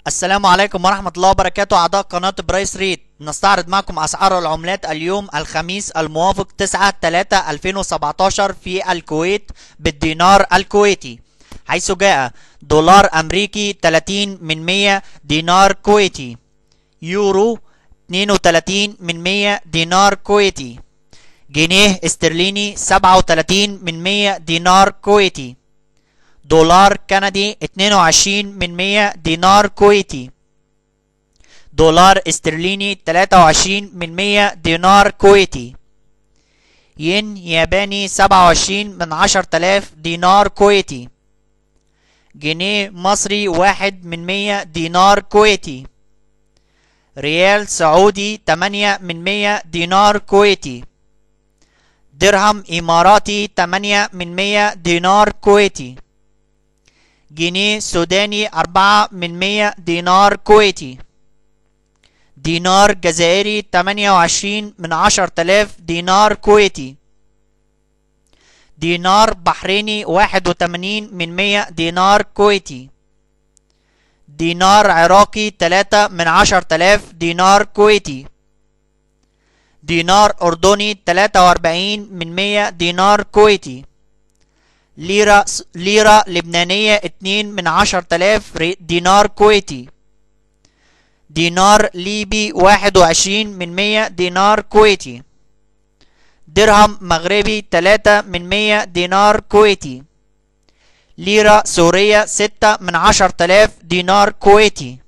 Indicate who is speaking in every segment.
Speaker 1: السلام عليكم ورحمة الله وبركاته. أعضاء قناة برايس ريت، نستعرض معكم أسعار العملات اليوم الخميس الموافق 9/3/2017 في الكويت بالدينار الكويتي، حيث جاء دولار أمريكي 30 من 100 دينار كويتي، يورو 32 من 100 دينار كويتي، جنيه استرليني 37 من 100 دينار كويتي، دولار كندي 22 من 100 دينار كويتي، دولار استرليني 23 من 100 دينار كويتي، ين ياباني 27 من 10,000 دينار كويتي، جنيه مصري 1 من 100 دينار كويتي، ريال سعودي 8 من 100 دينار كويتي، درهم إماراتي 8 من 100 دينار كويتي، جنيه سوداني 4 من 100 دينار كويتي، دينار جزائري 28 من 10,000 دينار كويتي، دينار بحريني 81 من 100 دينار كويتي، دينار عراقي 3 من 10,000 دينار كويتي، دينار أردني 43 من 100 دينار كويتي، ليرة لبنانية 2 من 10,000 دينار كويتي، دينار ليبي 21 من 100 دينار كويتي، درهم مغربي 3 من 100 دينار كويتي، ليرة سورية 6 من 10,000 دينار كويتي،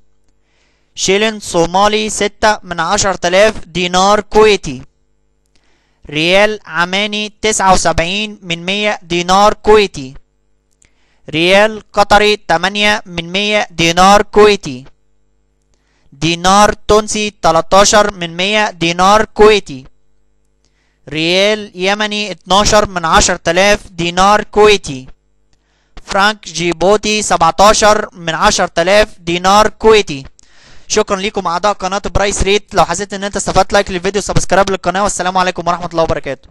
Speaker 1: شيلين صومالي 6 من 10,000 دينار كويتي، ريال عماني 79 من 100 دينار كويتي، ريال قطري 8 من 100 دينار كويتي، دينار تونسي 13 من 100 دينار كويتي، ريال يمني 12 من 10,000 دينار كويتي، فرانك جيبوتي 17 من 10,000 دينار كويتي. شكرا لكم اعضاء قناه برايس ريت. لو حسيت ان انت استفدت، لايك للفيديو، سبسكرايب للقناه، والسلام عليكم ورحمه الله وبركاته.